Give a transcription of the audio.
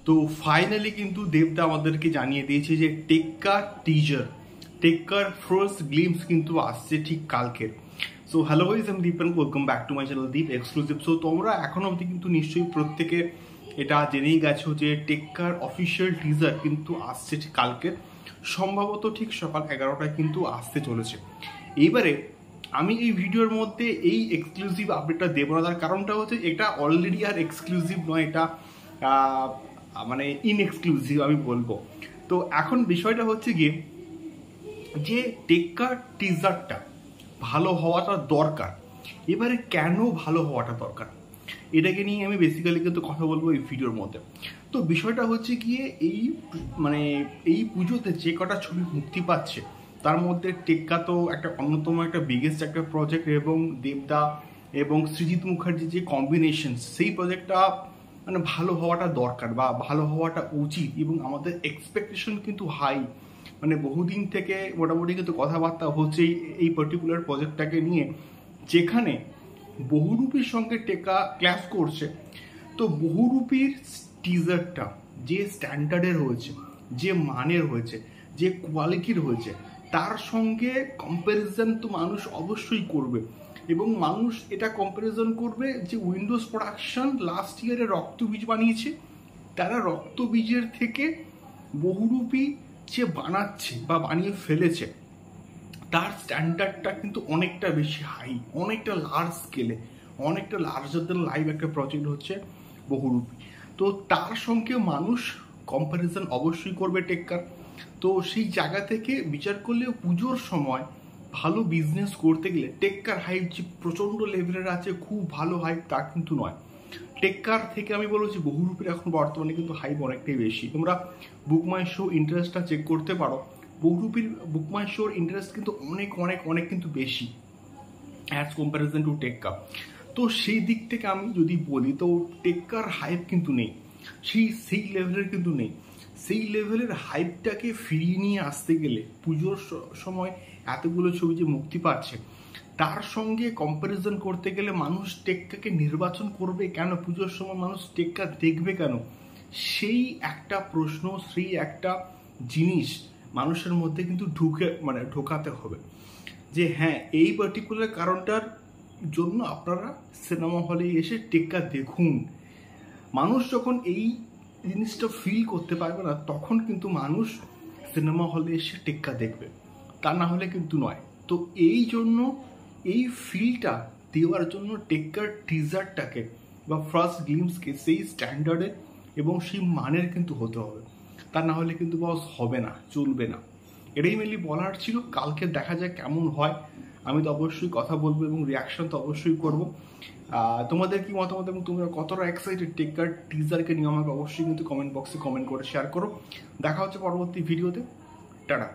তো ফাইনালি কিন্তু দেবদা আমাদেরকে জানিয়ে দিয়েছে যে টেক্কার টিজার, টেক্কার ফার্স্ট গ্লিমস কিন্তু আসছে ঠিক কালকে। সো হ্যালো গাইস, আমি Deep and welcome back to my channel Deep exclusive. So তোমরা এখন অবধি কিন্তু নিশ্চয়ই প্রত্যেকে এটা জেনেই গেছো যে টেক্কার অফিসিয়াল টিজার কিন্তু আসছে ঠিক কালকে, সম্ভবত ঠিক সকাল 11টায় কিন্তু আসতে চলেছে। এইবারে আমি এই ভিডিওর মধ্যে এই এক্সক্লুসিভ আপডেটটা দেবো না, তার কারণটা হচ্ছে এটা অলরেডি আর এক্সক্লুসিভ নয়, এটা মানে ইনএক্সক্লুসিভ আমি বলবো। তো এখন বিষয়টা হচ্ছে গিয়ে যে টেক্কার টিজারটা ভালো হওয়াটা দরকার। এবারে কেন ভালো হওয়াটা দরকার এটাকে নিয়ে আমি বেসিক্যালি কিন্তু কথা বলবো এই ভিডিওর মধ্যে। তো বিষয়টা হচ্ছে গিয়ে এই পুজোতে যে কটা ছবি মুক্তি পাচ্ছে তার মধ্যে টেক্কা তো একটা অন্যতম একটা বিগেস্ট একটা প্রজেক্ট, এবং দেবদা এবং সৃজিত মুখার্জি যে কম্বিনেশন, সেই প্রজেক্টটা মানে ভালো হওয়াটা দরকার বা ভালো হওয়াটা উচিত। এবং আমাদের এক্সপেকটেশন কিন্তু হাই, মানে বহুদিন থেকে মোটামুটি কিন্তু কথাবার্তা হচ্ছে এই পার্টিকুলার প্রজেক্টটাকে নিয়ে, যেখানে বহুরূপীর সঙ্গে টেক্কা ক্লাস করছে। তো বহুরূপীর টিজারটা যে স্ট্যান্ডার্ডের হয়েছে, যে মানের হয়েছে, যে কোয়ালিটির হয়েছে, তার সঙ্গে কম্প্যারিজন তো মানুষ অবশ্যই করবে। এবং মানুষ এটা কম্প্যারিজন করবে যে উইন্ডোজ প্রোডাকশন লাস্ট ইয়ারে রক্তবীজ বানিয়েছে, তারা রক্তবীজের থেকে বহুরূপী যে বানাচ্ছে বা বানিয়ে ফেলেছে তার স্ট্যান্ডার্ডটা কিন্তু অনেকটা বেশি হাই, অনেকটা লার্জ স্কেলে, অনেকটা লার্জার দেন লাইভ একটা প্রজেক্ট হচ্ছে বহুরূপী। তো তার সঙ্গে মানুষ কম্প্যারিজন অবশ্যই করবে টেক্কার। তো সেই জায়গা থেকে বিচার করলে পুজোর সময় ভালো বিজনেস করতে গেলে টেক্কার হাইপ যে প্রচণ্ড লেভেলের আছে, খুব ভালো হাইপ তা কিন্তু নয়। টেক্কার থেকে আমি বলবো যে বহুরূপীর এখন বর্তমানে কিন্তু হাইপ অনেকটাই বেশি। তোমরা বুক মাই শো ইন্টারেস্টটা চেক করতে পারো, বহুরূপীর বুক মাই শোর ইন্টারেস্ট কিন্তু অনেক অনেক অনেক কিন্তু বেশি অ্যাজ কম্প্যারিজন টু টেক্কা। তো সেই দিক থেকে আমি যদি বলি তো টেক্কার হাইপ কিন্তু নেই, সেই লেভেলের কিন্তু নেই। সেই লেভেলের হাইপটাকে ফিরিয়ে নিয়ে আসতে গেলে পুজোর সময় এতগুলো ছবি যে মুক্তি পাচ্ছে তার সঙ্গে কম্প্যারিজন করতে গেলে মানুষ টেক্কাকে নির্বাচন করবে কেন, পুজোর সময় মানুষ টেক্কা দেখবে কেন, সেই একটা প্রশ্ন, সেই একটা জিনিস মানুষের মধ্যে কিন্তু ঢোকাতে হবে যে হ্যাঁ, এই পার্টিকুলার কারণটার জন্য আপনারা সিনেমা হলে এসে টেক্কা দেখুন। মানুষ যখন এই জিনিসটা ফিল করতে পারবে না, তখন কিন্তু মানুষ সিনেমা হলে এসে টেক্কা দেখবে, তা না হলে কিন্তু নয়। তো এই জন্য এই ফিলটা দেওয়ার জন্য টেক্কার টিজারটাকে বা ফার্স্ট গ্লিমসকে সেই স্ট্যান্ডার্ডের এবং সেই মানের কিন্তু হতে হবে, তা না হলে কিন্তু বস হবে না, চলবে না। এটাই মেনলি বলার ছিল। কালকে দেখা যায় কেমন হয়, আমি তো অবশ্যই কথা বলবো এবং রিয়াকশন তো অবশ্যই করবো। তোমাদের কি মতামত এবং তোমরা কতটা এক্সাইটেড টেক্কার টিজারকে নিয়ে আমাকে অবশ্যই কিন্তু কমেন্ট বক্সে কমেন্ট করে শেয়ার করো। দেখা হচ্ছে পরবর্তী ভিডিওতে। টাটা।